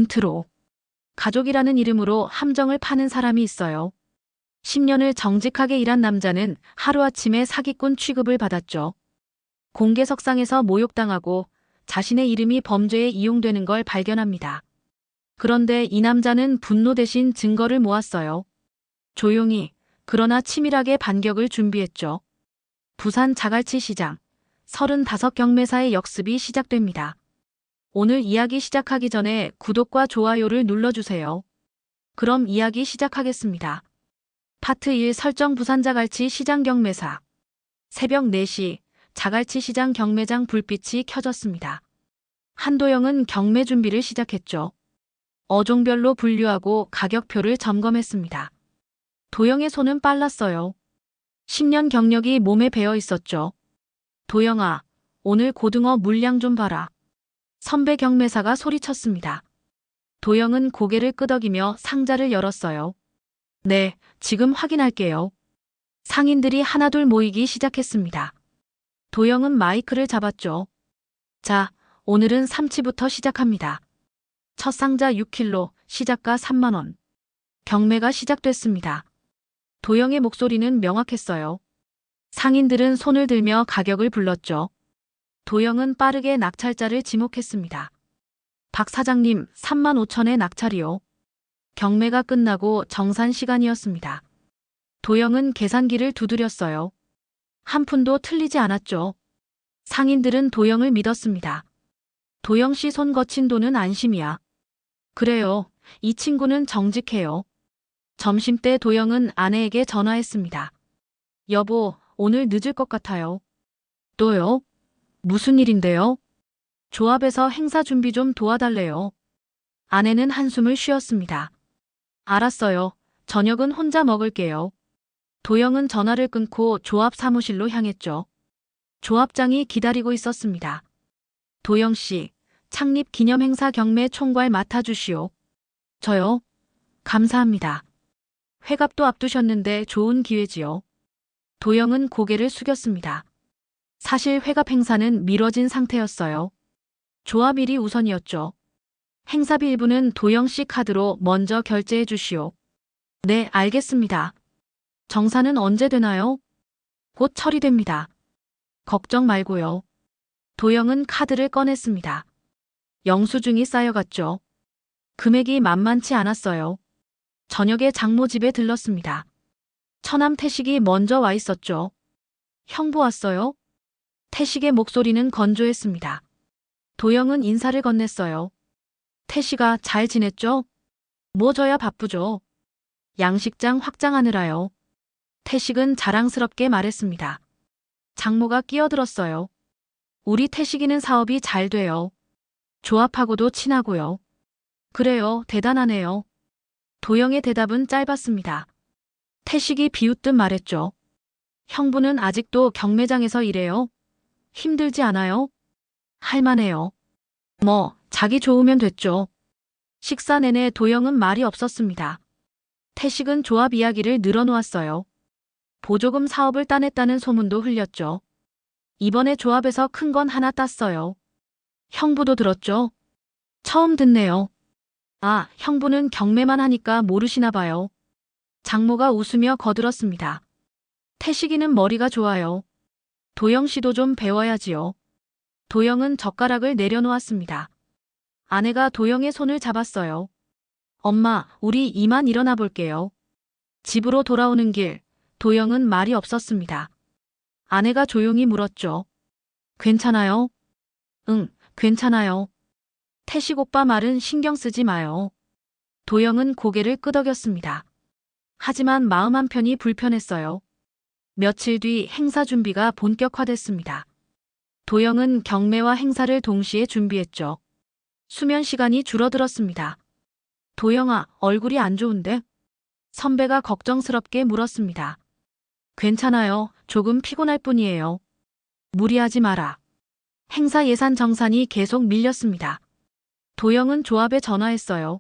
인트로. 가족이라는 이름으로 함정을 파는 사람이 있어요. 10년을 정직하게 일한 남자는 하루아침에 사기꾼 취급을 받았죠. 공개석상에서 모욕당하고 자신의 이름이 범죄에 이용되는 걸 발견합니다. 그런데 이 남자는 분노 대신 증거를 모았어요. 조용히, 그러나 치밀하게 반격을 준비했죠. 부산 자갈치 시장, 35 경매사의 역습이 시작됩니다. 오늘 이야기 시작하기 전에 구독과 좋아요를 눌러주세요. 그럼 이야기 시작하겠습니다. 파트 1 설정 부산 자갈치 시장 경매사. 새벽 4시 자갈치 시장 경매장 불빛이 켜졌습니다. 한도영은 경매 준비를 시작했죠. 어종별로 분류하고 가격표를 점검했습니다. 도영의 손은 빨랐어요. 10년 경력이 몸에 배어 있었죠. 도영아, 오늘 고등어 물량 좀 봐라. 선배 경매사가 소리쳤습니다. 도영은 고개를 끄덕이며 상자를 열었어요. 네, 지금 확인할게요. 상인들이 하나둘 모이기 시작했습니다. 도영은 마이크를 잡았죠. 자, 오늘은 삼치부터 시작합니다. 첫 상자 6kg, 시작가 3만 원. 경매가 시작됐습니다. 도영의 목소리는 명확했어요. 상인들은 손을 들며 가격을 불렀죠. 도영은 빠르게 낙찰자를 지목했습니다. 박 사장님, 3만 5천에 낙찰이요. 경매가 끝나고 정산 시간이었습니다. 도영은 계산기를 두드렸어요. 한 푼도 틀리지 않았죠. 상인들은 도영을 믿었습니다. 도영 씨 손 거친 돈은 안심이야. 그래요. 이 친구는 정직해요. 점심때 도영은 아내에게 전화했습니다. 여보, 오늘 늦을 것 같아요. 또요? 무슨 일인데요? 조합에서 행사 준비 좀 도와달래요. 아내는 한숨을 쉬었습니다. 알았어요. 저녁은 혼자 먹을게요. 도영은 전화를 끊고 조합 사무실로 향했죠. 조합장이 기다리고 있었습니다. 도영 씨, 창립 기념 행사 경매 총괄 맡아주시오. 저요? 감사합니다. 회갑도 앞두셨는데 좋은 기회지요. 도영은 고개를 숙였습니다. 사실 회갑 행사는 미뤄진 상태였어요. 조합 일이 우선이었죠. 행사비 일부는 도영 씨 카드로 먼저 결제해 주시오. 네, 알겠습니다. 정산은 언제 되나요? 곧 처리됩니다. 걱정 말고요. 도영은 카드를 꺼냈습니다. 영수증이 쌓여갔죠. 금액이 만만치 않았어요. 저녁에 장모 집에 들렀습니다. 처남 태식이 먼저 와 있었죠. 형부 왔어요? 태식의 목소리는 건조했습니다. 도영은 인사를 건넸어요. 태식아, 잘 지냈죠? 뭐 저야 바쁘죠. 양식장 확장하느라요. 태식은 자랑스럽게 말했습니다. 장모가 끼어들었어요. 우리 태식이는 사업이 잘 돼요. 조합하고도 친하고요. 그래요, 대단하네요. 도영의 대답은 짧았습니다. 태식이 비웃듯 말했죠. 형부는 아직도 경매장에서 일해요? 힘들지 않아요? 할만해요. 뭐, 자기 좋으면 됐죠. 식사 내내 도영은 말이 없었습니다. 태식은 조합 이야기를 늘어놓았어요. 보조금 사업을 따냈다는 소문도 흘렸죠. 이번에 조합에서 큰 건 하나 땄어요. 형부도 들었죠? 처음 듣네요. 아, 형부는 경매만 하니까 모르시나 봐요. 장모가 웃으며 거들었습니다. 태식이는 머리가 좋아요. 도영 씨도 좀 배워야지요. 도영은 젓가락을 내려놓았습니다. 아내가 도영의 손을 잡았어요. 엄마, 우리 이만 일어나 볼게요. 집으로 돌아오는 길, 도영은 말이 없었습니다. 아내가 조용히 물었죠. 괜찮아요? 응, 괜찮아요. 태식 오빠 말은 신경 쓰지 마요. 도영은 고개를 끄덕였습니다. 하지만 마음 한편이 불편했어요. 며칠 뒤 행사 준비가 본격화됐습니다. 도영은 경매와 행사를 동시에 준비했죠. 수면 시간이 줄어들었습니다. 도영아, 얼굴이 안 좋은데? 선배가 걱정스럽게 물었습니다. 괜찮아요. 조금 피곤할 뿐이에요. 무리하지 마라. 행사 예산 정산이 계속 밀렸습니다. 도영은 조합에 전화했어요.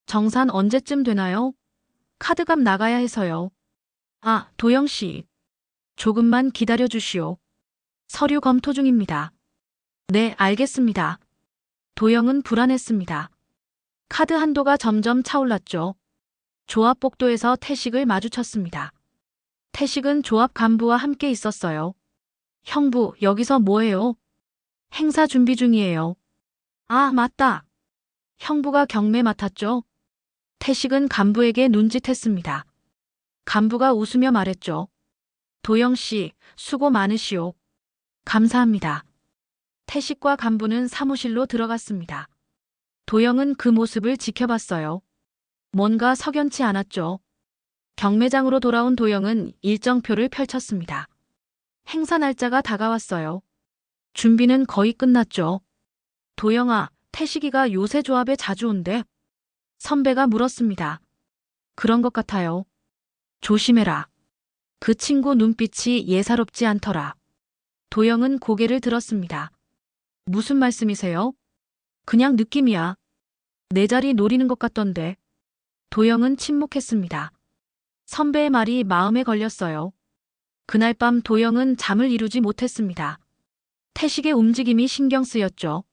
정산 언제쯤 되나요? 카드값 나가야 해서요. 아, 도영 씨. 조금만 기다려 주시오. 서류 검토 중입니다. 네, 알겠습니다. 도영은 불안했습니다. 카드 한도가 점점 차올랐죠. 조합 복도에서 태식을 마주쳤습니다. 태식은 조합 간부와 함께 있었어요. 형부, 여기서 뭐해요? 행사 준비 중이에요. 아, 맞다. 형부가 경매 맡았죠. 태식은 간부에게 눈짓했습니다. 간부가 웃으며 말했죠. 도영 씨, 수고 많으시오. 감사합니다. 태식과 간부는 사무실로 들어갔습니다. 도영은 그 모습을 지켜봤어요. 뭔가 석연치 않았죠. 경매장으로 돌아온 도영은 일정표를 펼쳤습니다. 행사 날짜가 다가왔어요. 준비는 거의 끝났죠. 도영아, 태식이가 요새 조합에 자주 온대. 선배가 물었습니다. 그런 것 같아요. 조심해라. 그 친구 눈빛이 예사롭지 않더라. 도영은 고개를 들었습니다. 무슨 말씀이세요? 그냥 느낌이야. 내 자리 노리는 것 같던데. 도영은 침묵했습니다. 선배의 말이 마음에 걸렸어요. 그날 밤 도영은 잠을 이루지 못했습니다. 태식의 움직임이 신경 쓰였죠.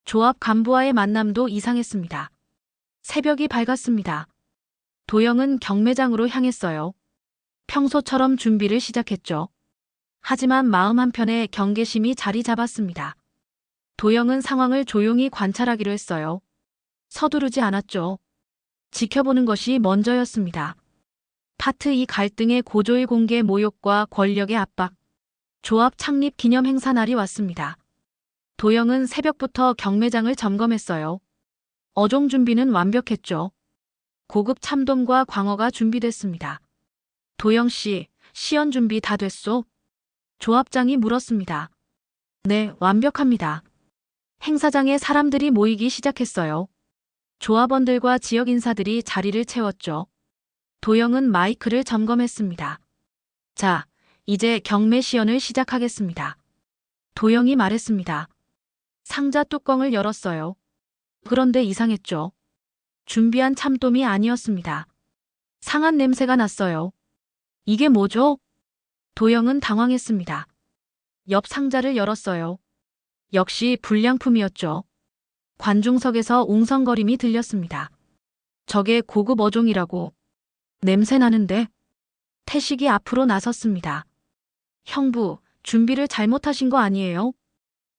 조합 간부와의 만남도 이상했습니다. 새벽이 밝았습니다. 도영은 경매장으로 향했어요. 평소처럼 준비를 시작했죠. 하지만 마음 한편에 경계심이 자리 잡았습니다. 도영은 상황을 조용히 관찰하기로 했어요. 서두르지 않았죠. 지켜보는 것이 먼저였습니다. 파트 2 갈등의 고조의 공개 모욕과 권력의 압박. 조합 창립 기념 행사 날이 왔습니다. 도영은 새벽부터 경매장을 점검했어요. 어종 준비는 완벽했죠. 고급 참돔과 광어가 준비됐습니다. 도영 씨, 시연 준비 다 됐소? 조합장이 물었습니다. 네, 완벽합니다. 행사장에 사람들이 모이기 시작했어요. 조합원들과 지역 인사들이 자리를 채웠죠. 도영은 마이크를 점검했습니다. 자, 이제 경매 시연을 시작하겠습니다. 도영이 말했습니다. 상자 뚜껑을 열었어요. 그런데 이상했죠. 준비한 참돔이 아니었습니다. 상한 냄새가 났어요. 이게 뭐죠? 도영은 당황했습니다. 옆 상자를 열었어요. 역시 불량품이었죠. 관중석에서 웅성거림이 들렸습니다. 저게 고급 어종이라고. 냄새 나는데. 태식이 앞으로 나섰습니다. 형부, 준비를 잘못하신 거 아니에요?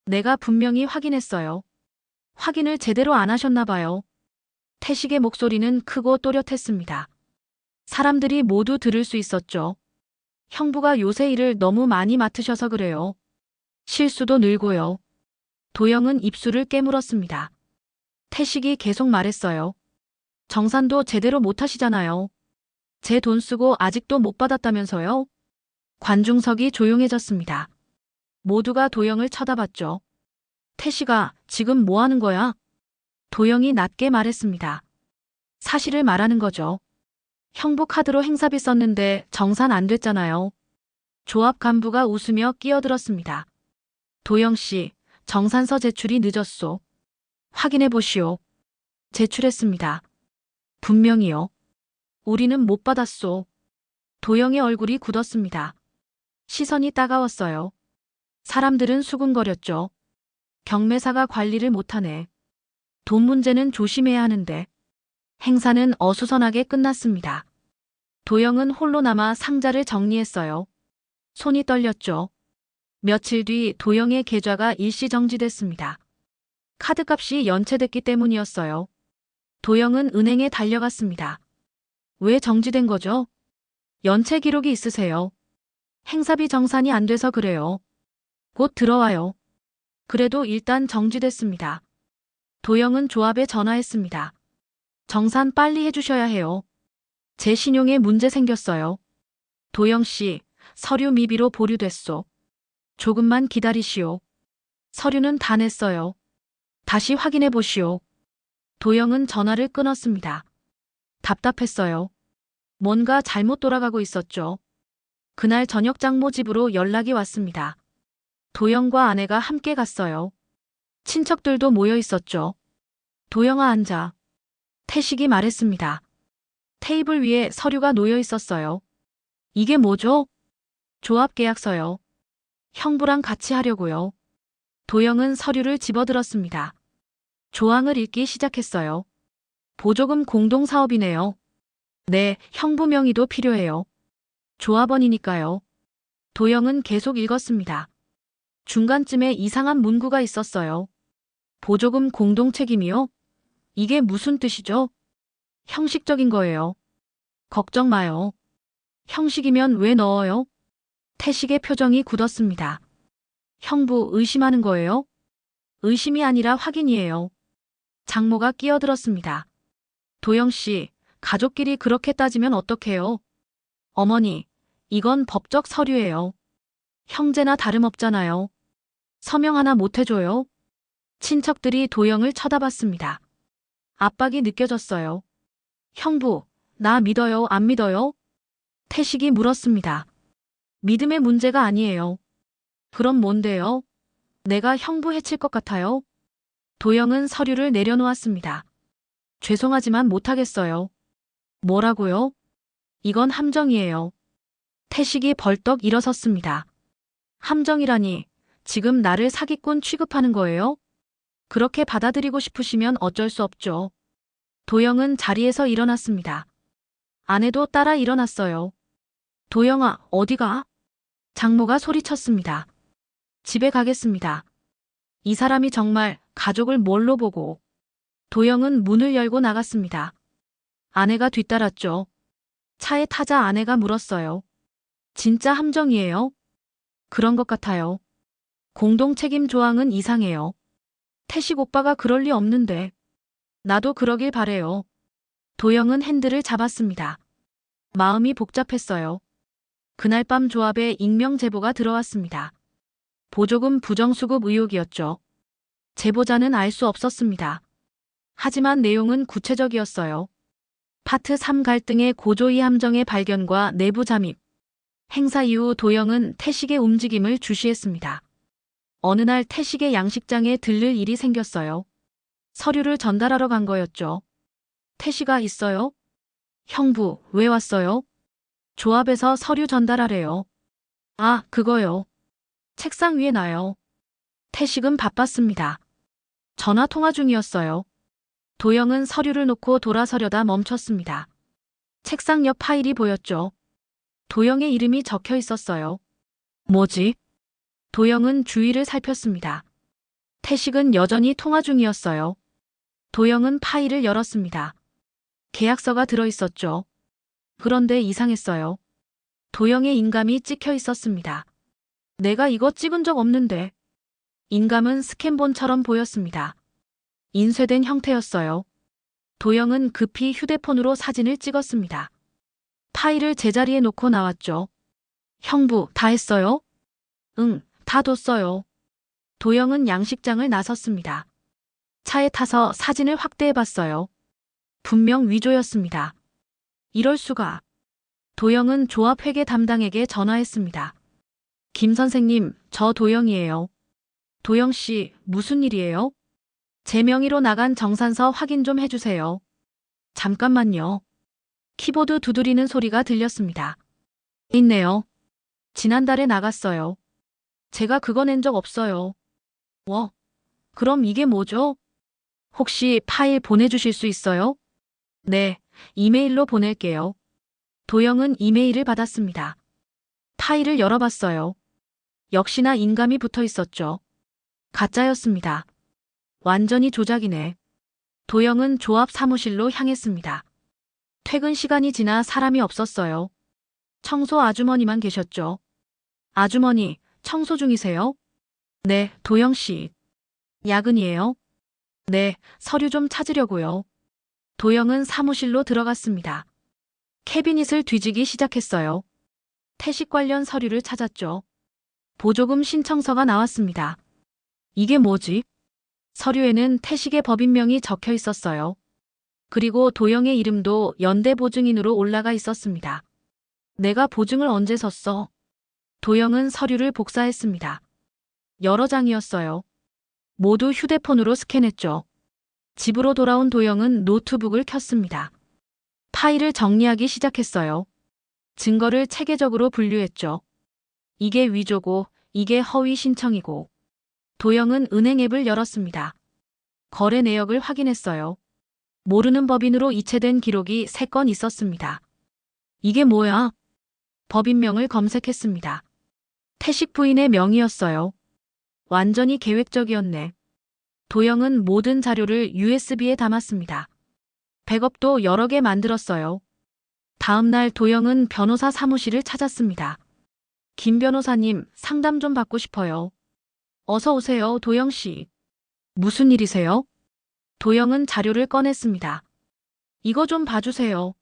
내가 분명히 확인했어요. 확인을 제대로 안 하셨나 봐요. 태식의 목소리는 크고 또렷했습니다. 사람들이 모두 들을 수 있었죠. 형부가 요새 일을 너무 많이 맡으셔서 그래요. 실수도 늘고요. 도영은 입술을 깨물었습니다. 태식이 계속 말했어요. 정산도 제대로 못 하시잖아요. 제 돈 쓰고 아직도 못 받았다면서요? 관중석이 조용해졌습니다. 모두가 도영을 쳐다봤죠. 태식아, 지금 뭐 하는 거야? 도영이 낮게 말했습니다. 사실을 말하는 거죠. 형부 카드로 행사비 썼는데 정산 안 됐잖아요. 조합 간부가 웃으며 끼어들었습니다. 도영 씨, 정산서 제출이 늦었소. 확인해 보시오. 제출했습니다. 분명히요. 우리는 못 받았소. 도영의 얼굴이 굳었습니다. 시선이 따가웠어요. 사람들은 수군거렸죠. 경매사가 관리를 못하네. 돈 문제는 조심해야 하는데. 행사는 어수선하게 끝났습니다. 도영은 홀로 남아 상자를 정리했어요. 손이 떨렸죠. 며칠 뒤 도영의 계좌가 일시 정지됐습니다. 카드값이 연체됐기 때문이었어요. 도영은 은행에 달려갔습니다. 왜 정지된 거죠? 연체 기록이 있으세요. 행사비 정산이 안 돼서 그래요. 곧 들어와요. 그래도 일단 정지됐습니다. 도영은 조합에 전화했습니다. 정산 빨리 해주셔야 해요. 제 신용에 문제 생겼어요. 도영 씨, 서류 미비로 보류됐소. 조금만 기다리시오. 서류는 다 냈어요. 다시 확인해 보시오. 도영은 전화를 끊었습니다. 답답했어요. 뭔가 잘못 돌아가고 있었죠. 그날 저녁 장모 집으로 연락이 왔습니다. 도영과 아내가 함께 갔어요. 친척들도 모여 있었죠. 도영아 앉아. 태식이 말했습니다. 테이블 위에 서류가 놓여 있었어요. 이게 뭐죠? 조합 계약서요. 형부랑 같이 하려고요. 도영은 서류를 집어들었습니다. 조항을 읽기 시작했어요. 보조금 공동사업이네요. 네, 형부 명의도 필요해요. 조합원이니까요. 도영은 계속 읽었습니다. 중간쯤에 이상한 문구가 있었어요. 보조금 공동 책임이요? 이게 무슨 뜻이죠? 형식적인 거예요. 걱정 마요. 형식이면 왜 넣어요? 태식의 표정이 굳었습니다. 형부 의심하는 거예요? 의심이 아니라 확인이에요. 장모가 끼어들었습니다. 도영 씨, 가족끼리 그렇게 따지면 어떡해요? 어머니, 이건 법적 서류예요. 형제나 다름없잖아요. 서명 하나 못 해줘요? 친척들이 도영을 쳐다봤습니다. 압박이 느껴졌어요. 형부, 나 믿어요, 안 믿어요? 태식이 물었습니다. 믿음의 문제가 아니에요. 그럼 뭔데요? 내가 형부 해칠 것 같아요? 도영은 서류를 내려놓았습니다. 죄송하지만 못하겠어요. 뭐라고요? 이건 함정이에요. 태식이 벌떡 일어섰습니다. 함정이라니, 지금 나를 사기꾼 취급하는 거예요? 그렇게 받아들이고 싶으시면 어쩔 수 없죠. 도영은 자리에서 일어났습니다. 아내도 따라 일어났어요. 도영아, 어디가? 장모가 소리쳤습니다. 집에 가겠습니다. 이 사람이 정말 가족을 뭘로 보고. 도영은 문을 열고 나갔습니다. 아내가 뒤따랐죠. 차에 타자 아내가 물었어요. 진짜 함정이에요? 그런 것 같아요. 공동 책임 조항은 이상해요. 태식 오빠가 그럴 리 없는데. 나도 그러길 바래요. 도영은 핸들을 잡았습니다. 마음이 복잡했어요. 그날 밤 조합에 익명 제보가 들어왔습니다. 보조금 부정수급 의혹이었죠. 제보자는 알 수 없었습니다. 하지만 내용은 구체적이었어요. 파트 3 갈등의 고조이 함정의 발견과 내부 잠입. 행사 이후 도영은 태식의 움직임을 주시했습니다. 어느 날 태식의 양식장에 들를 일이 생겼어요. 서류를 전달하러 간 거였죠. 태식아 있어요? 형부, 왜 왔어요? 조합에서 서류 전달하래요. 아, 그거요. 책상 위에 놔요. 태식은 바빴습니다. 전화 통화 중이었어요. 도영은 서류를 놓고 돌아서려다 멈췄습니다. 책상 옆 파일이 보였죠. 도영의 이름이 적혀 있었어요. 뭐지? 도영은 주위를 살폈습니다. 태식은 여전히 통화 중이었어요. 도영은 파일을 열었습니다. 계약서가 들어있었죠. 그런데 이상했어요. 도영의 인감이 찍혀 있었습니다. 내가 이거 찍은 적 없는데. 인감은 스캔본처럼 보였습니다. 인쇄된 형태였어요. 도영은 급히 휴대폰으로 사진을 찍었습니다. 파일을 제자리에 놓고 나왔죠. 형부, 다 했어요? 응, 다 뒀어요. 도영은 양식장을 나섰습니다. 차에 타서 사진을 확대해봤어요. 분명 위조였습니다. 이럴 수가. 도영은 조합회계 담당에게 전화했습니다. 김 선생님, 저 도영이에요. 도영 씨, 무슨 일이에요? 제 명의로 나간 정산서 확인 좀 해주세요. 잠깐만요. 키보드 두드리는 소리가 들렸습니다. 있네요. 지난달에 나갔어요. 제가 그거 낸 적 없어요. 그럼 이게 뭐죠? 혹시 파일 보내주실 수 있어요? 네, 이메일로 보낼게요. 도영은 이메일을 받았습니다. 파일을 열어봤어요. 역시나 인감이 붙어 있었죠. 가짜였습니다. 완전히 조작이네. 도영은 조합 사무실로 향했습니다. 퇴근 시간이 지나 사람이 없었어요. 청소 아주머니만 계셨죠. 아주머니, 청소 중이세요? 네, 도영 씨. 야근이에요? 네, 서류 좀 찾으려고요. 도영은 사무실로 들어갔습니다. 캐비닛을 뒤지기 시작했어요. 태식 관련 서류를 찾았죠. 보조금 신청서가 나왔습니다. 이게 뭐지? 서류에는 태식의 법인명이 적혀 있었어요. 그리고 도영의 이름도 연대 보증인으로 올라가 있었습니다. 내가 보증을 언제 섰어? 도영은 서류를 복사했습니다. 여러 장이었어요. 모두 휴대폰으로 스캔했죠. 집으로 돌아온 도영은 노트북을 켰습니다. 파일을 정리하기 시작했어요. 증거를 체계적으로 분류했죠. 이게 위조고, 이게 허위 신청이고. 도영은 은행 앱을 열었습니다. 거래 내역을 확인했어요. 모르는 법인으로 이체된 기록이 3건 있었습니다. 이게 뭐야? 법인명을 검색했습니다. 태식 부인의 명의였어요. 완전히 계획적이었네. 도영은 모든 자료를 USB에 담았습니다. 백업도 여러 개 만들었어요. 다음 날 도영은 변호사 사무실을 찾았습니다. 김 변호사님, 상담 좀 받고 싶어요. 어서 오세요, 도영 씨. 무슨 일이세요? 도영은 자료를 꺼냈습니다. 이거 좀 봐주세요.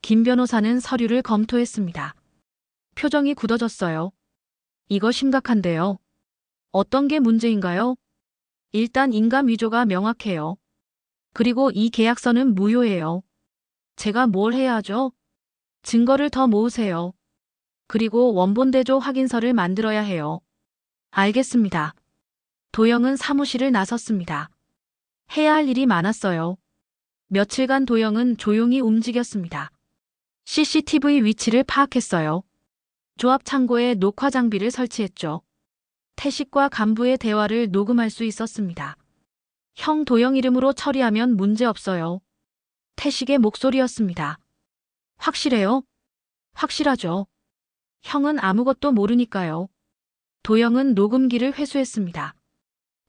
김 변호사는 서류를 검토했습니다. 표정이 굳어졌어요. 이거 심각한데요. 어떤 게 문제인가요? 일단 인감 위조가 명확해요. 그리고 이 계약서는 무효예요. 제가 뭘 해야 하죠? 증거를 더 모으세요. 그리고 원본대조 확인서를 만들어야 해요. 알겠습니다. 도영은 사무실을 나섰습니다. 해야 할 일이 많았어요. 며칠간 도영은 조용히 움직였습니다. CCTV 위치를 파악했어요. 조합 창고에 녹화 장비를 설치했죠. 태식과 간부의 대화를 녹음할 수 있었습니다. 형 도영 이름으로 처리하면 문제 없어요. 태식의 목소리였습니다. 확실해요? 확실하죠. 형은 아무것도 모르니까요. 도영은 녹음기를 회수했습니다.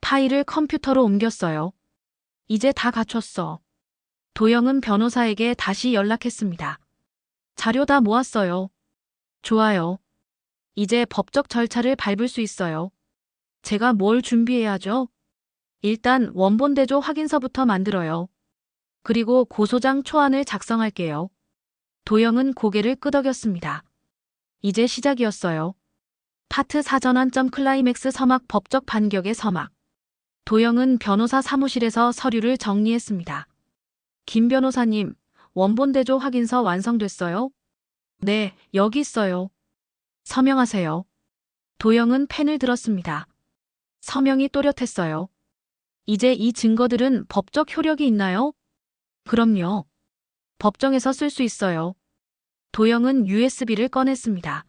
파일을 컴퓨터로 옮겼어요. 이제 다 갖췄어. 도영은 변호사에게 다시 연락했습니다. 자료 다 모았어요. 좋아요. 이제 법적 절차를 밟을 수 있어요. 제가 뭘 준비해야죠? 일단 원본대조 확인서부터 만들어요. 그리고 고소장 초안을 작성할게요. 도영은 고개를 끄덕였습니다. 이제 시작이었어요. 파트 사전환점 클라이맥스 서막 법적 반격의 서막. 도영은 변호사 사무실에서 서류를 정리했습니다. 김 변호사님, 원본대조 확인서 완성됐어요? 네, 여기 있어요. 서명하세요. 도영은 펜을 들었습니다. 서명이 또렷했어요. 이제 이 증거들은 법적 효력이 있나요? 그럼요. 법정에서 쓸 수 있어요. 도영은 USB를 꺼냈습니다.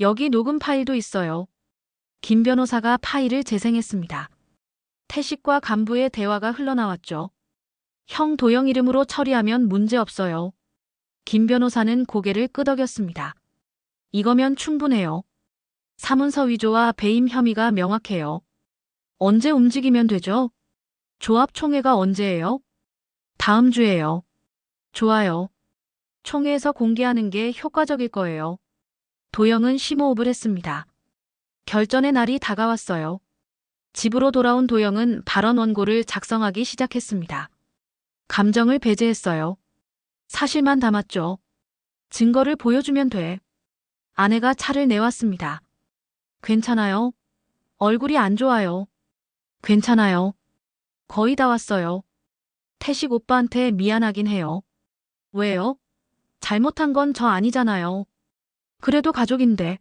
여기 녹음 파일도 있어요. 김 변호사가 파일을 재생했습니다. 태식과 간부의 대화가 흘러나왔죠. 형 도영 이름으로 처리하면 문제 없어요. 김 변호사는 고개를 끄덕였습니다. 이거면 충분해요. 사문서 위조와 배임 혐의가 명확해요. 언제 움직이면 되죠? 조합 총회가 언제예요? 다음 주에요. 좋아요. 총회에서 공개하는 게 효과적일 거예요. 도영은 심호흡을 했습니다. 결전의 날이 다가왔어요. 집으로 돌아온 도영은 발언 원고를 작성하기 시작했습니다. 감정을 배제했어요. 사실만 담았죠. 증거를 보여주면 돼. 아내가 차를 내왔습니다. 괜찮아요? 얼굴이 안 좋아요. 괜찮아요. 거의 다 왔어요. 태식 오빠한테 미안하긴 해요. 왜요? 잘못한 건 저 아니잖아요. 그래도 가족인데.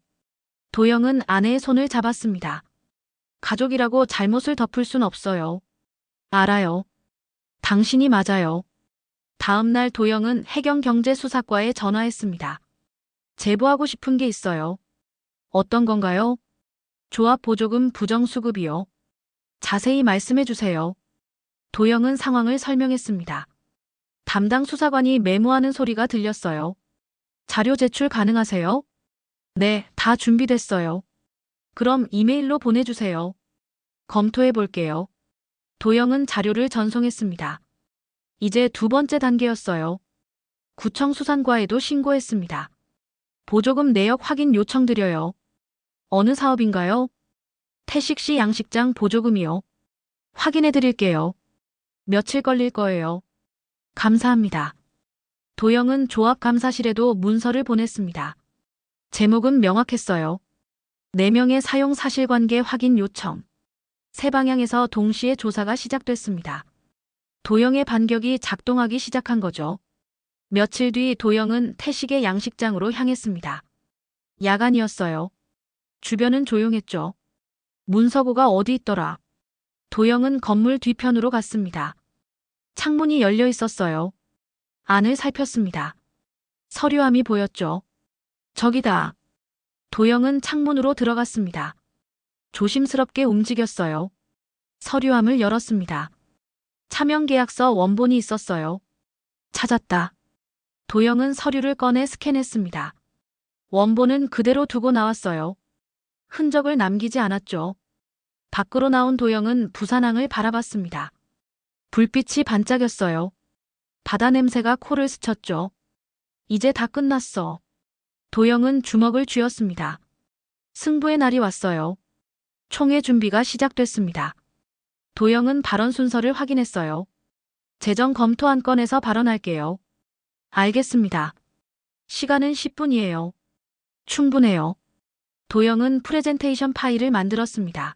도영은 아내의 손을 잡았습니다. 가족이라고 잘못을 덮을 순 없어요. 알아요. 당신이 맞아요. 다음 날 도영은 해경경제수사과에 전화했습니다. 제보하고 싶은 게 있어요. 어떤 건가요? 조합 보조금 부정수급이요. 자세히 말씀해 주세요. 도영은 상황을 설명했습니다. 담당 수사관이 메모하는 소리가 들렸어요. 자료 제출 가능하세요? 네, 다 준비됐어요. 그럼 이메일로 보내주세요. 검토해 볼게요. 도영은 자료를 전송했습니다. 이제 두 번째 단계였어요. 구청 수산과에도 신고했습니다. 보조금 내역 확인 요청 드려요. 어느 사업인가요? 태식시 양식장 보조금이요. 확인해 드릴게요. 며칠 걸릴 거예요. 감사합니다. 도영은 조합감사실에도 문서를 보냈습니다. 제목은 명확했어요. 4명의 사용 사실관계 확인 요청. 세 방향에서 동시에 조사가 시작됐습니다. 도영의 반격이 작동하기 시작한 거죠. 며칠 뒤 도영은 태식의 양식장으로 향했습니다. 야간이었어요. 주변은 조용했죠. 문서고가 어디 있더라. 도영은 건물 뒤편으로 갔습니다. 창문이 열려 있었어요. 안을 살폈습니다. 서류함이 보였죠. 저기다. 도영은 창문으로 들어갔습니다. 조심스럽게 움직였어요. 서류함을 열었습니다. 차명계약서 원본이 있었어요. 찾았다. 도영은 서류를 꺼내 스캔했습니다. 원본은 그대로 두고 나왔어요. 흔적을 남기지 않았죠. 밖으로 나온 도영은 부산항을 바라봤습니다. 불빛이 반짝였어요. 바다 냄새가 코를 스쳤죠. 이제 다 끝났어. 도영은 주먹을 쥐었습니다. 승부의 날이 왔어요. 총회 준비가 시작됐습니다. 도영은 발언 순서를 확인했어요. 재정 검토 안건에서 발언할게요. 알겠습니다. 시간은 10분이에요. 충분해요. 도영은 프레젠테이션 파일을 만들었습니다.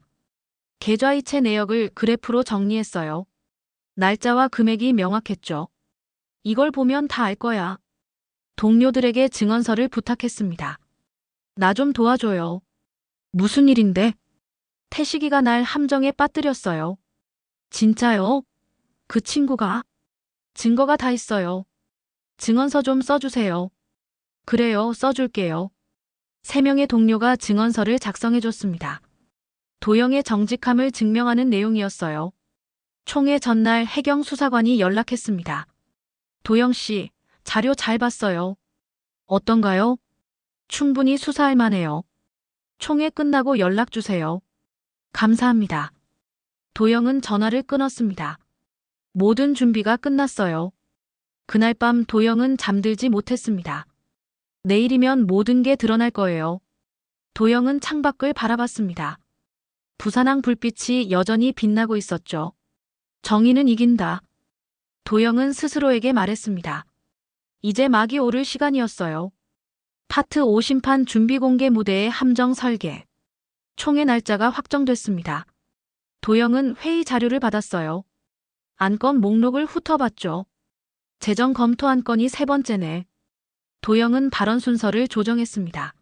계좌이체 내역을 그래프로 정리했어요. 날짜와 금액이 명확했죠. 이걸 보면 다 알 거야. 동료들에게 증언서를 부탁했습니다. 나 좀 도와줘요. 무슨 일인데? 태식이가 날 함정에 빠뜨렸어요. 진짜요? 그 친구가? 증거가 다 있어요. 증언서 좀 써주세요. 그래요, 써줄게요. 3명의 동료가 증언서를 작성해줬습니다. 도영의 정직함을 증명하는 내용이었어요. 총회 전날 해경 수사관이 연락했습니다. 도영 씨, 자료 잘 봤어요. 어떤가요? 충분히 수사할 만해요. 총회 끝나고 연락 주세요. 감사합니다. 도영은 전화를 끊었습니다. 모든 준비가 끝났어요. 그날 밤 도영은 잠들지 못했습니다. 내일이면 모든 게 드러날 거예요. 도영은 창밖을 바라봤습니다. 부산항 불빛이 여전히 빛나고 있었죠. 정의는 이긴다. 도영은 스스로에게 말했습니다. 이제 막이 오를 시간이었어요. 파트 5 심판 준비 공개 무대의 함정 설계. 총회 날짜가 확정됐습니다. 도영은 회의 자료를 받았어요. 안건 목록을 훑어봤죠. 재정 검토 안건이 3번째네. 도영은 발언 순서를 조정했습니다.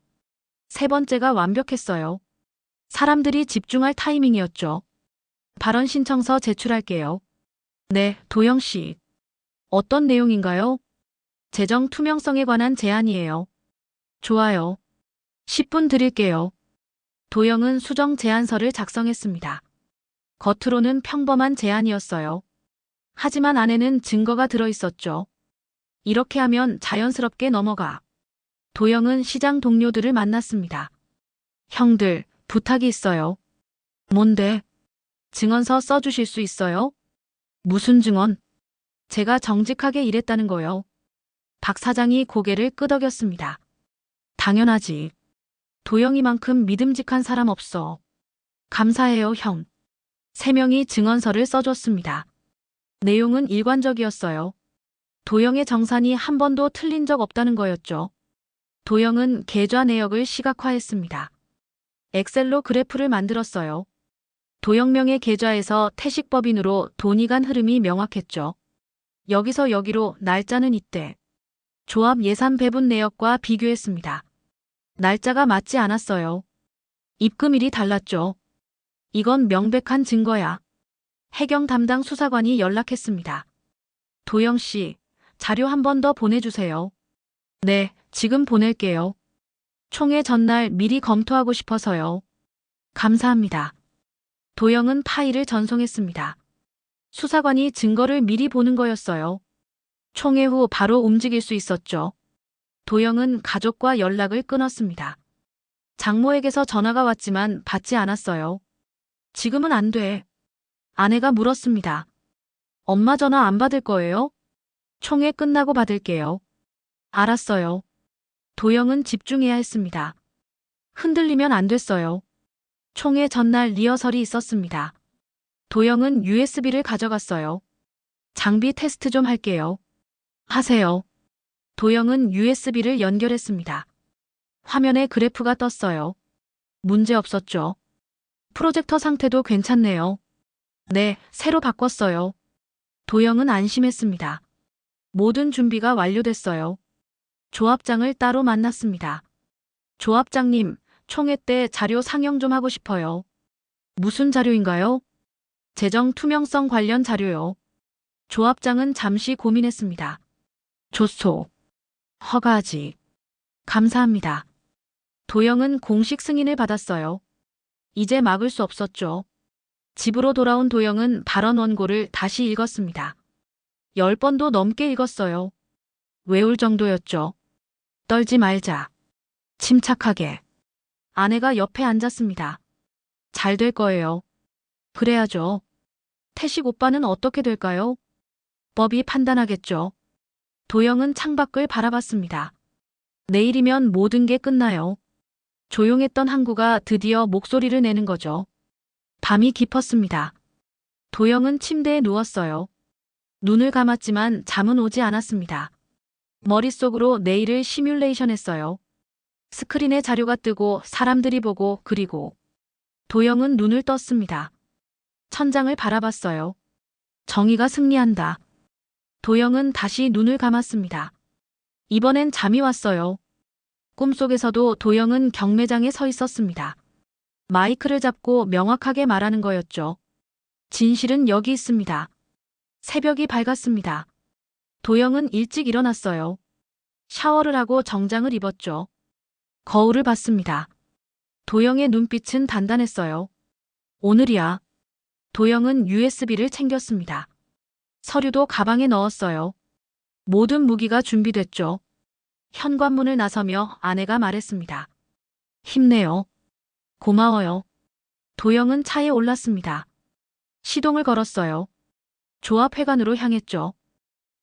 3번째가 완벽했어요. 사람들이 집중할 타이밍이었죠. 발언 신청서 제출할게요. 네, 도영 씨. 어떤 내용인가요? 재정 투명성에 관한 제안이에요. 좋아요. 10분 드릴게요. 도영은 수정 제안서를 작성했습니다. 겉으로는 평범한 제안이었어요. 하지만 안에는 증거가 들어있었죠. 이렇게 하면 자연스럽게 넘어가. 도영은 시장 동료들을 만났습니다. 형들, 부탁이 있어요. 뭔데? 증언서 써주실 수 있어요? 무슨 증언? 제가 정직하게 일했다는 거요. 박 사장이 고개를 끄덕였습니다. 당연하지. 도영이만큼 믿음직한 사람 없어. 감사해요, 형. 3명이 증언서를 써줬습니다. 내용은 일관적이었어요. 도영의 정산이 한 번도 틀린 적 없다는 거였죠. 도영은 계좌 내역을 시각화했습니다. 엑셀로 그래프를 만들었어요. 도영명의 계좌에서 태식법인으로 돈이 간 흐름이 명확했죠. 여기서 여기로 날짜는 이때. 조합 예산 배분 내역과 비교했습니다. 날짜가 맞지 않았어요. 입금일이 달랐죠. 이건 명백한 증거야. 해경 담당 수사관이 연락했습니다. 도영 씨, 자료 한 번 더 보내주세요. 네, 지금 보낼게요. 총회 전날 미리 검토하고 싶어서요. 감사합니다. 도영은 파일을 전송했습니다. 수사관이 증거를 미리 보는 거였어요. 총회 후 바로 움직일 수 있었죠. 도영은 가족과 연락을 끊었습니다. 장모에게서 전화가 왔지만 받지 않았어요. 지금은 안 돼. 아내가 물었습니다. 엄마 전화 안 받을 거예요? 총회 끝나고 받을게요. 알았어요. 도영은 집중해야 했습니다. 흔들리면 안 됐어요. 총회 전날 리허설이 있었습니다. 도영은 USB를 가져갔어요. 장비 테스트 좀 할게요. 하세요. 도영은 USB를 연결했습니다. 화면에 그래프가 떴어요. 문제 없었죠. 프로젝터 상태도 괜찮네요. 네, 새로 바꿨어요. 도영은 안심했습니다. 모든 준비가 완료됐어요. 조합장을 따로 만났습니다. 조합장님, 총회 때 자료 상영 좀 하고 싶어요. 무슨 자료인가요? 재정 투명성 관련 자료요. 조합장은 잠시 고민했습니다. 좋소. 허가하지. 감사합니다. 도영은 공식 승인을 받았어요. 이제 막을 수 없었죠. 집으로 돌아온 도영은 발언 원고를 다시 읽었습니다. 10번도 넘게 읽었어요. 외울 정도였죠. 떨지 말자. 침착하게. 아내가 옆에 앉았습니다. 잘 될 거예요. 그래야죠. 태식 오빠는 어떻게 될까요? 법이 판단하겠죠. 도영은 창밖을 바라봤습니다. 내일이면 모든 게 끝나요. 조용했던 항구가 드디어 목소리를 내는 거죠. 밤이 깊었습니다. 도영은 침대에 누웠어요. 눈을 감았지만 잠은 오지 않았습니다. 머릿속으로 내일을 시뮬레이션 했어요. 스크린에 자료가 뜨고 사람들이 보고 그리고 도영은 눈을 떴습니다. 천장을 바라봤어요. 정의가 승리한다. 도영은 다시 눈을 감았습니다. 이번엔 잠이 왔어요. 꿈속에서도 도영은 경매장에 서 있었습니다. 마이크를 잡고 명확하게 말하는 거였죠. 진실은 여기 있습니다. 새벽이 밝았습니다. 도영은 일찍 일어났어요. 샤워를 하고 정장을 입었죠. 거울을 봤습니다. 도영의 눈빛은 단단했어요. 오늘이야. 도영은 USB를 챙겼습니다. 서류도 가방에 넣었어요. 모든 무기가 준비됐죠. 현관문을 나서며 아내가 말했습니다. 힘내요. 고마워요. 도영은 차에 올랐습니다. 시동을 걸었어요. 조합회관으로 향했죠.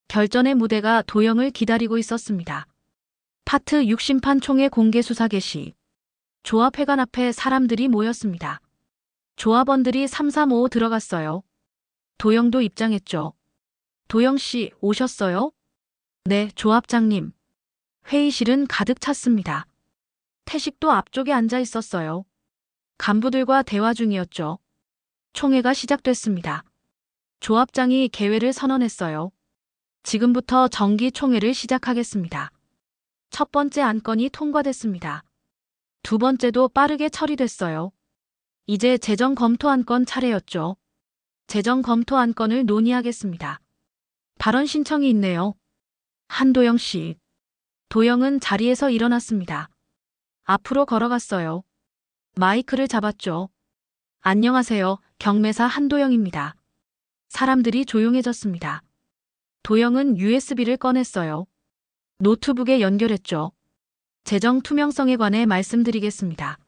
결전의 무대가 도영을 기다리고 있었습니다. 파트 6심판 총회 공개 수사 개시. 조합회관 앞에 사람들이 모였습니다. 조합원들이 335 들어갔어요. 도영도 입장했죠. 도영 씨 오셨어요? 네, 조합장님. 회의실은 가득 찼습니다. 태식도 앞쪽에 앉아 있었어요. 간부들과 대화 중이었죠. 총회가 시작됐습니다. 조합장이 개회를 선언했어요. 지금부터 정기 총회를 시작하겠습니다. 첫 번째 안건이 통과됐습니다. 두 번째도 빠르게 처리됐어요. 이제 재정 검토 안건 차례였죠. 재정 검토 안건을 논의하겠습니다. 발언 신청이 있네요. 한도영 씨. 도영은 자리에서 일어났습니다. 앞으로 걸어갔어요. 마이크를 잡았죠. 안녕하세요. 경매사 한도영입니다. 사람들이 조용해졌습니다. 도영은 USB를 꺼냈어요. 노트북에 연결했죠. 재정 투명성에 관해 말씀드리겠습니다.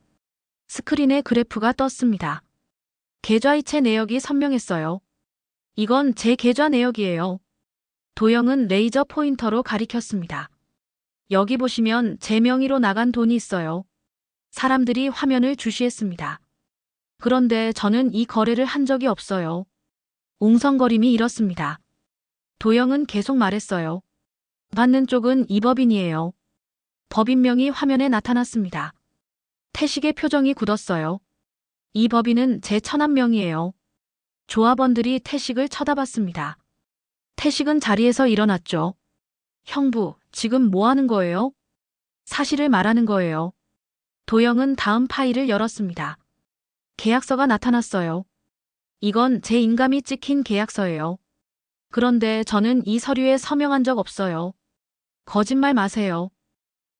스크린에 그래프가 떴습니다. 계좌이체 내역이 선명했어요. 이건 제 계좌 내역이에요. 도영은 레이저 포인터로 가리켰습니다. 여기 보시면 제 명의로 나간 돈이 있어요. 사람들이 화면을 주시했습니다. 그런데 저는 이 거래를 한 적이 없어요. 웅성거림이 일었습니다. 도영은 계속 말했어요. 받는 쪽은 이 법인이에요. 법인명이 화면에 나타났습니다. 태식의 표정이 굳었어요. 이 법인은 제 천안명이에요. 조합원들이 태식을 쳐다봤습니다. 태식은 자리에서 일어났죠. 형부, 지금 뭐 하는 거예요? 사실을 말하는 거예요. 도영은 다음 파일을 열었습니다. 계약서가 나타났어요. 이건 제 인감이 찍힌 계약서예요. 그런데 저는 이 서류에 서명한 적 없어요. 거짓말 마세요.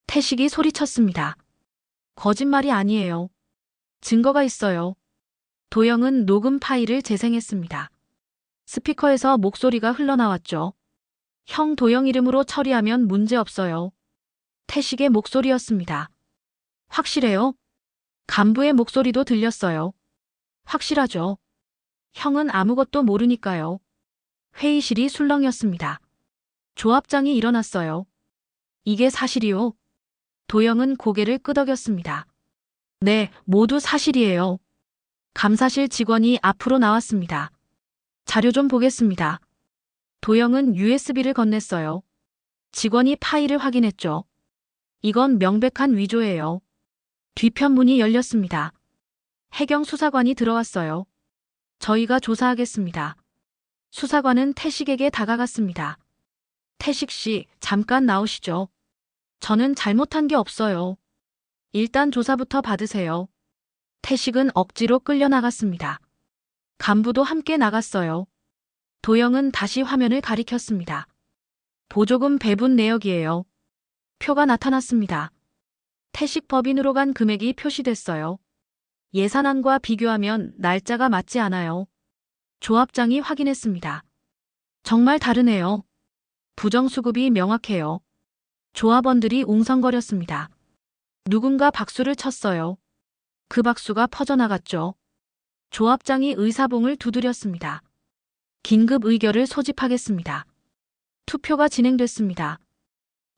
태식이 소리쳤습니다. 거짓말이 아니에요. 증거가 있어요. 도영은 녹음 파일을 재생했습니다. 스피커에서 목소리가 흘러나왔죠. 형 도영 이름으로 처리하면 문제 없어요. 태식의 목소리였습니다. 확실해요? 간부의 목소리도 들렸어요. 확실하죠. 형은 아무것도 모르니까요. 회의실이 술렁였습니다. 조합장이 일어났어요. 이게 사실이요? 도영은 고개를 끄덕였습니다. 네, 모두 사실이에요. 감사실 직원이 앞으로 나왔습니다. 자료 좀 보겠습니다. 도영은 USB를 건넸어요. 직원이 파일을 확인했죠. 이건 명백한 위조예요. 뒤편 문이 열렸습니다. 해경 수사관이 들어왔어요. 저희가 조사하겠습니다. 수사관은 태식에게 다가갔습니다. 태식 씨, 잠깐 나오시죠. 저는 잘못한 게 없어요. 일단 조사부터 받으세요. 태식은 억지로 끌려나갔습니다. 간부도 함께 나갔어요. 도영은 다시 화면을 가리켰습니다. 보조금 배분 내역이에요. 표가 나타났습니다. 태식 법인으로 간 금액이 표시됐어요. 예산안과 비교하면 날짜가 맞지 않아요. 조합장이 확인했습니다. 정말 다르네요. 부정수급이 명확해요. 조합원들이 웅성거렸습니다. 누군가 박수를 쳤어요. 그 박수가 퍼져나갔죠. 조합장이 의사봉을 두드렸습니다. 긴급 의결을 소집하겠습니다. 투표가 진행됐습니다.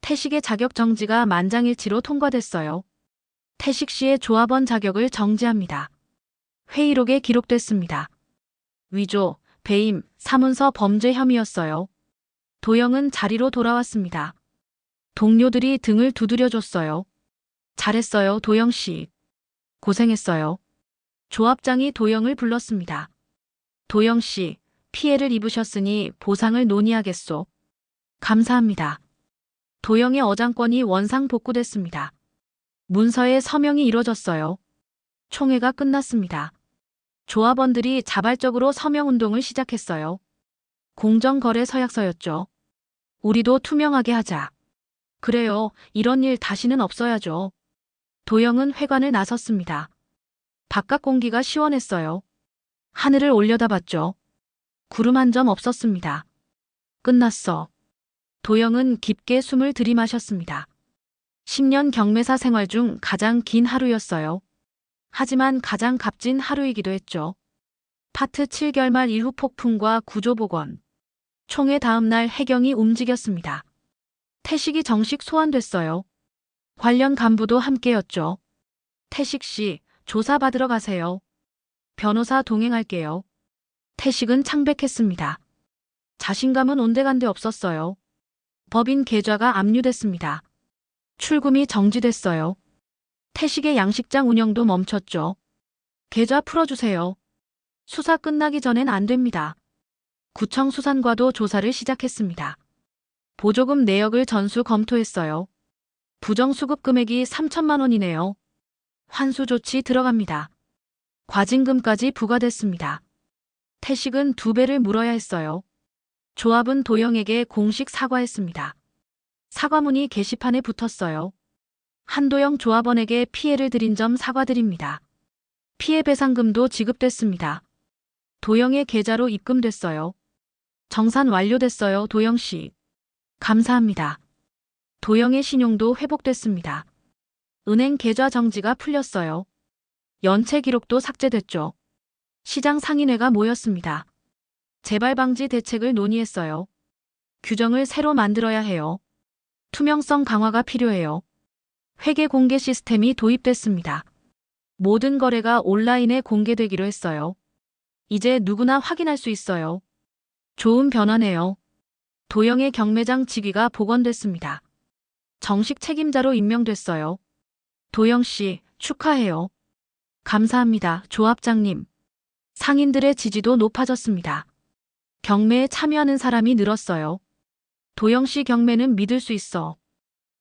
태식의 자격 정지가 만장일치로 통과됐어요. 태식 씨의 조합원 자격을 정지합니다. 회의록에 기록됐습니다. 위조, 배임, 사문서 범죄 혐의였어요. 도영은 자리로 돌아왔습니다. 동료들이 등을 두드려줬어요. 잘했어요, 도영 씨. 고생했어요. 조합장이 도영을 불렀습니다. 도영 씨, 피해를 입으셨으니 보상을 논의하겠소. 감사합니다. 도영의 어장권이 원상복구됐습니다. 문서에 서명이 이뤄졌어요. 총회가 끝났습니다. 조합원들이 자발적으로 서명운동을 시작했어요. 공정거래 서약서였죠. 우리도 투명하게 하자. 그래요, 이런 일 다시는 없어야죠. 도영은 회관을 나섰습니다. 바깥 공기가 시원했어요. 하늘을 올려다봤죠. 구름 한 점 없었습니다. 끝났어. 도영은 깊게 숨을 들이마셨습니다. 10년 경매사 생활 중 가장 긴 하루였어요. 하지만 가장 값진 하루이기도 했죠. 파트 7개월 말 이후 폭풍과 구조복원. 총회 다음 날 해경이 움직였습니다. 태식이 정식 소환됐어요. 관련 간부도 함께였죠. 태식 씨, 조사받으러 가세요. 변호사 동행할게요. 태식은 창백했습니다. 자신감은 온데간데 없었어요. 법인 계좌가 압류됐습니다. 출금이 정지됐어요. 태식의 양식장 운영도 멈췄죠. 계좌 풀어주세요. 수사 끝나기 전엔 안 됩니다. 구청 수산과도 조사를 시작했습니다. 보조금 내역을 전수 검토했어요. 부정수급 금액이 3천만 원이네요. 환수 조치 들어갑니다. 과징금까지 부과됐습니다. 태식은 2배를 물어야 했어요. 조합은 도영에게 공식 사과했습니다. 사과문이 게시판에 붙었어요. 한도영 조합원에게 피해를 드린 점 사과드립니다. 피해 배상금도 지급됐습니다. 도영의 계좌로 입금됐어요. 정산 완료됐어요, 도영 씨. 감사합니다. 도영의 신용도 회복됐습니다. 은행 계좌 정지가 풀렸어요. 연체 기록도 삭제됐죠. 시장 상인회가 모였습니다. 재발 방지 대책을 논의했어요. 규정을 새로 만들어야 해요. 투명성 강화가 필요해요. 회계 공개 시스템이 도입됐습니다. 모든 거래가 온라인에 공개되기로 했어요. 이제 누구나 확인할 수 있어요. 좋은 변화네요. 도영의 경매장 직위가 복원됐습니다. 정식 책임자로 임명됐어요. 도영 씨, 축하해요. 감사합니다, 조합장님. 상인들의 지지도 높아졌습니다. 경매에 참여하는 사람이 늘었어요. 도영 씨 경매는 믿을 수 있어.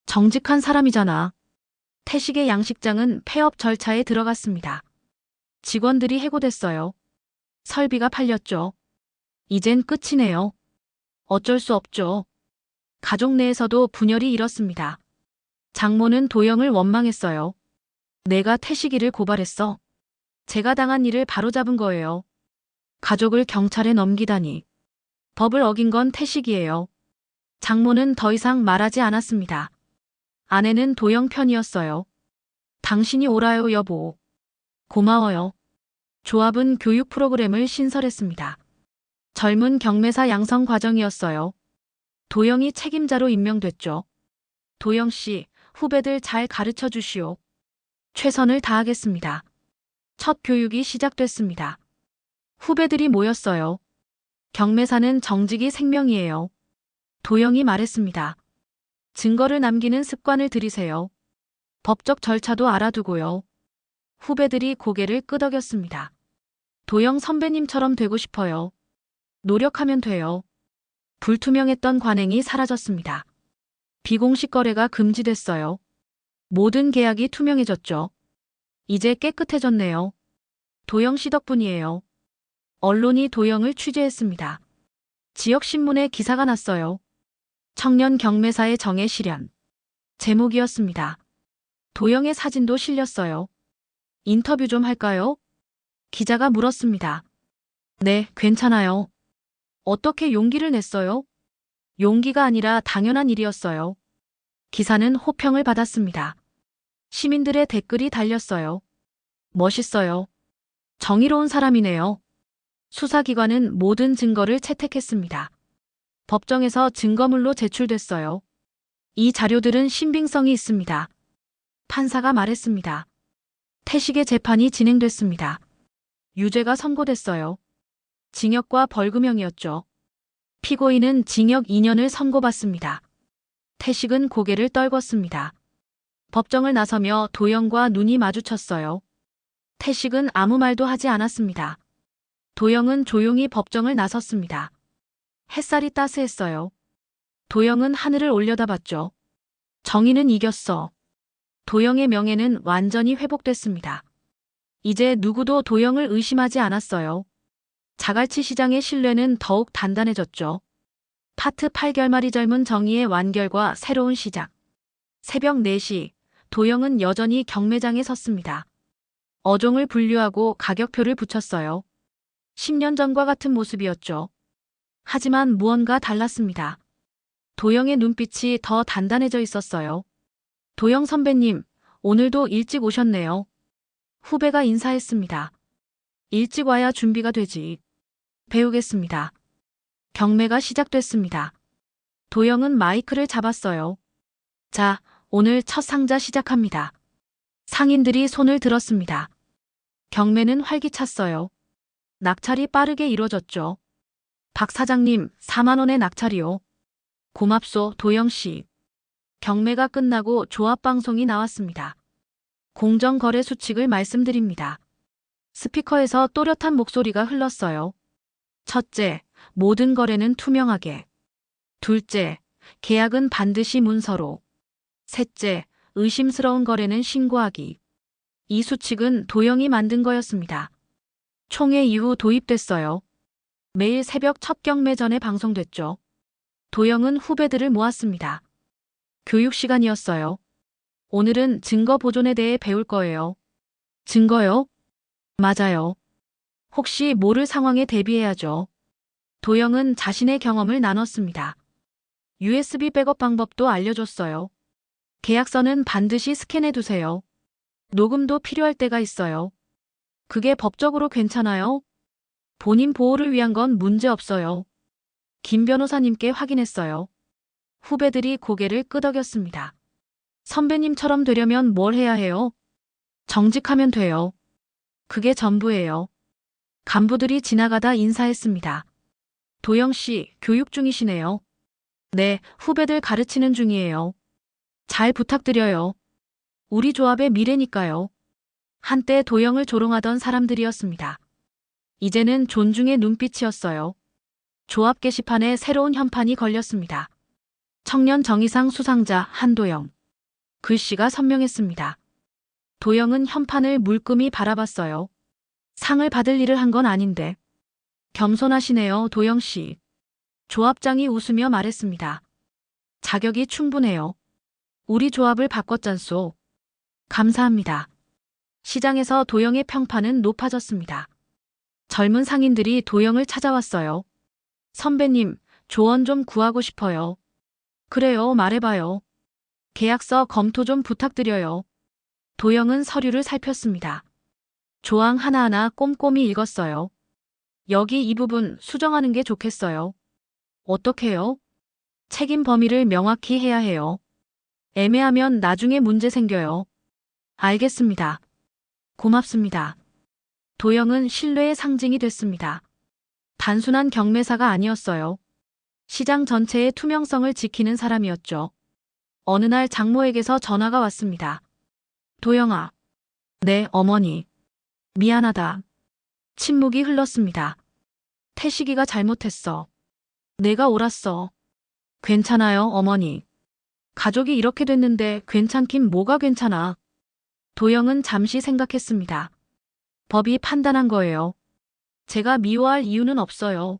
정직한 사람이잖아. 태식의 양식장은 폐업 절차에 들어갔습니다. 직원들이 해고됐어요. 설비가 팔렸죠. 이젠 끝이네요. 어쩔 수 없죠. 가족 내에서도 분열이 일었습니다. 장모는 도영을 원망했어요. 내가 태식이를 고발했어. 제가 당한 일을 바로잡은 거예요. 가족을 경찰에 넘기다니. 법을 어긴 건 태식이에요. 장모는 더 이상 말하지 않았습니다. 아내는 도영 편이었어요. 당신이 옳아요, 여보. 고마워요. 조합은 교육 프로그램을 신설했습니다. 젊은 경매사 양성 과정이었어요. 도영이 책임자로 임명됐죠. 도영 씨, 후배들 잘 가르쳐 주시오. 최선을 다하겠습니다. 첫 교육이 시작됐습니다. 후배들이 모였어요. 경매사는 정직이 생명이에요. 도영이 말했습니다. 증거를 남기는 습관을 들이세요. 법적 절차도 알아두고요. 후배들이 고개를 끄덕였습니다. 도영 선배님처럼 되고 싶어요. 노력하면 돼요. 불투명했던 관행이 사라졌습니다. 비공식 거래가 금지됐어요. 모든 계약이 투명해졌죠. 이제 깨끗해졌네요. 도영 씨 덕분이에요. 언론이 도영을 취재했습니다. 지역신문에 기사가 났어요. 청년 경매사의 정의 실현. 제목이었습니다. 도영의 사진도 실렸어요. 인터뷰 좀 할까요? 기자가 물었습니다. 네, 괜찮아요. 어떻게 용기를 냈어요? 용기가 아니라 당연한 일이었어요. 기사는 호평을 받았습니다. 시민들의 댓글이 달렸어요. 멋있어요. 정의로운 사람이네요. 수사기관은 모든 증거를 채택했습니다. 법정에서 증거물로 제출됐어요. 이 자료들은 신빙성이 있습니다. 판사가 말했습니다. 태식의 재판이 진행됐습니다. 유죄가 선고됐어요. 징역과 벌금형이었죠. 피고인은 징역 2년을 선고받습니다. 태식은 고개를 떨궜습니다. 법정을 나서며 도영과 눈이 마주쳤어요. 태식은 아무 말도 하지 않았습니다. 도영은 조용히 법정을 나섰습니다. 햇살이 따스했어요. 도영은 하늘을 올려다봤죠. 정의는 이겼어. 도영의 명예는 완전히 회복됐습니다. 이제 누구도 도영을 의심하지 않았어요. 자갈치 시장의 신뢰는 더욱 단단해졌죠. 파트 8결말이 젊은 정의의 완결과 새로운 시작. 새벽 4시, 도영은 여전히 경매장에 섰습니다. 어종을 분류하고 가격표를 붙였어요. 10년 전과 같은 모습이었죠. 하지만 무언가 달랐습니다. 도영의 눈빛이 더 단단해져 있었어요. 도영 선배님, 오늘도 일찍 오셨네요. 후배가 인사했습니다. 일찍 와야 준비가 되지. 배우겠습니다. 경매가 시작됐습니다. 도영은 마이크를 잡았어요. 자, 오늘 첫 상자 시작합니다. 상인들이 손을 들었습니다. 경매는 활기찼어요. 낙찰이 빠르게 이뤄졌죠. 박 사장님, 4만 원의 낙찰이요. 고맙소, 도영 씨. 경매가 끝나고 조합 방송이 나왔습니다. 공정거래 수칙을 말씀드립니다. 스피커에서 또렷한 목소리가 흘렀어요. 첫째, 모든 거래는 투명하게. 둘째, 계약은 반드시 문서로. 셋째, 의심스러운 거래는 신고하기. 이 수칙은 도영이 만든 거였습니다. 총회 이후 도입됐어요. 매일 새벽 첫 경매 전에 방송됐죠. 도영은 후배들을 모았습니다. 교육 시간이었어요. 오늘은 증거 보존에 대해 배울 거예요. 증거요? 맞아요. 혹시 모를 상황에 대비해야죠. 도영은 자신의 경험을 나눴습니다. USB 백업 방법도 알려줬어요. 계약서는 반드시 스캔해 두세요. 녹음도 필요할 때가 있어요. 그게 법적으로 괜찮아요? 본인 보호를 위한 건 문제 없어요. 김 변호사님께 확인했어요. 후배들이 고개를 끄덕였습니다. 선배님처럼 되려면 뭘 해야 해요? 정직하면 돼요. 그게 전부예요. 간부들이 지나가다 인사했습니다. 도영 씨, 교육 중이시네요. 네, 후배들 가르치는 중이에요. 잘 부탁드려요. 우리 조합의 미래니까요. 한때 도영을 조롱하던 사람들이었습니다. 이제는 존중의 눈빛이었어요. 조합 게시판에 새로운 현판이 걸렸습니다. 청년 정의상 수상자 한도영. 글씨가 선명했습니다. 도영은 현판을 물끄미 바라봤어요. 상을 받을 일을 한 건 아닌데. 겸손하시네요, 도영 씨. 조합장이 웃으며 말했습니다. 자격이 충분해요. 우리 조합을 바꿨잖소. 감사합니다. 시장에서 도영의 평판은 높아졌습니다. 젊은 상인들이 도영을 찾아왔어요. 선배님, 조언 좀 구하고 싶어요. 그래요, 말해봐요. 계약서 검토 좀 부탁드려요. 도영은 서류를 살폈습니다. 조항 하나하나 꼼꼼히 읽었어요. 여기 이 부분 수정하는 게 좋겠어요. 어떻게요? 책임 범위를 명확히 해야 해요. 애매하면 나중에 문제 생겨요. 알겠습니다. 고맙습니다. 도영은 신뢰의 상징이 됐습니다. 단순한 경매사가 아니었어요. 시장 전체의 투명성을 지키는 사람이었죠. 어느 날 장모에게서 전화가 왔습니다. 도영아. 네, 어머니. 미안하다. 침묵이 흘렀습니다. 태식이가 잘못했어. 내가 옳았어. 괜찮아요, 어머니. 가족이 이렇게 됐는데 괜찮긴 뭐가 괜찮아. 도영은 잠시 생각했습니다. 법이 판단한 거예요. 제가 미워할 이유는 없어요.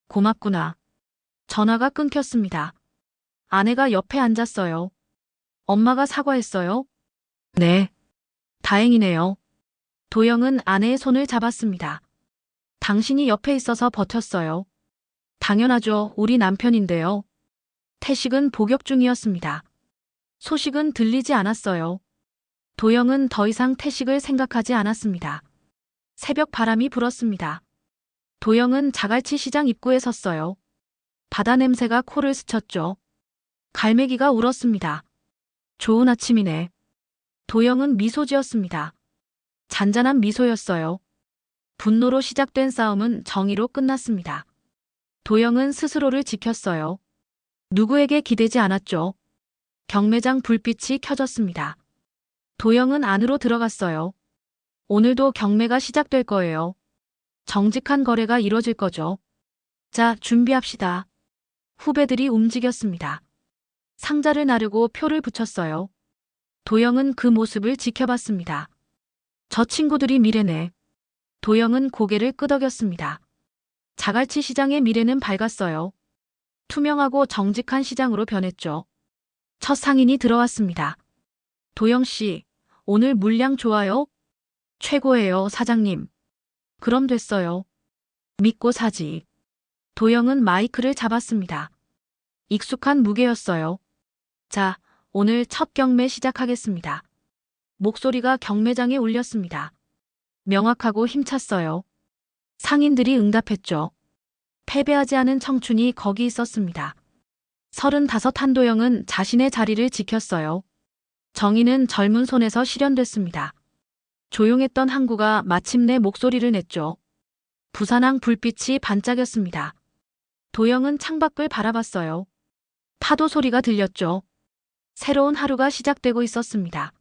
고맙구나. 전화가 끊겼습니다. 아내가 옆에 앉았어요. 엄마가 사과했어요? 네. 다행이네요. 도영은 아내의 손을 잡았습니다. 당신이 옆에 있어서 버텼어요. 당연하죠. 우리 남편인데요. 태식은 복역 중이었습니다. 소식은 들리지 않았어요. 도영은 더 이상 태식을 생각하지 않았습니다. 새벽 바람이 불었습니다. 도영은 자갈치 시장 입구에 섰어요. 바다 냄새가 코를 스쳤죠. 갈매기가 울었습니다. 좋은 아침이네. 도영은 미소 지었습니다. 잔잔한 미소였어요. 분노로 시작된 싸움은 정의로 끝났습니다. 도영은 스스로를 지켰어요. 누구에게 기대지 않았죠. 경매장 불빛이 켜졌습니다. 도영은 안으로 들어갔어요. 오늘도 경매가 시작될 거예요. 정직한 거래가 이뤄질 거죠. 자, 준비합시다. 후배들이 움직였습니다. 상자를 나르고 표를 붙였어요. 도영은 그 모습을 지켜봤습니다. 저 친구들이 미래네. 도영은 고개를 끄덕였습니다. 자갈치 시장의 미래는 밝았어요. 투명하고 정직한 시장으로 변했죠. 첫 상인이 들어왔습니다. 도영 씨, 오늘 물량 좋아요? 최고예요, 사장님. 그럼 됐어요. 믿고 사지. 도영은 마이크를 잡았습니다. 익숙한 무게였어요. 자, 오늘 첫 경매 시작하겠습니다. 목소리가 경매장에 울렸습니다. 명확하고 힘찼어요. 상인들이 응답했죠. 패배하지 않은 청춘이 거기 있었습니다. 35 한도영은 자신의 자리를 지켰어요. 정의는 젊은 손에서 실현됐습니다. 조용했던 항구가 마침내 목소리를 냈죠. 부산항 불빛이 반짝였습니다. 도영은 창밖을 바라봤어요. 파도 소리가 들렸죠. 새로운 하루가 시작되고 있었습니다.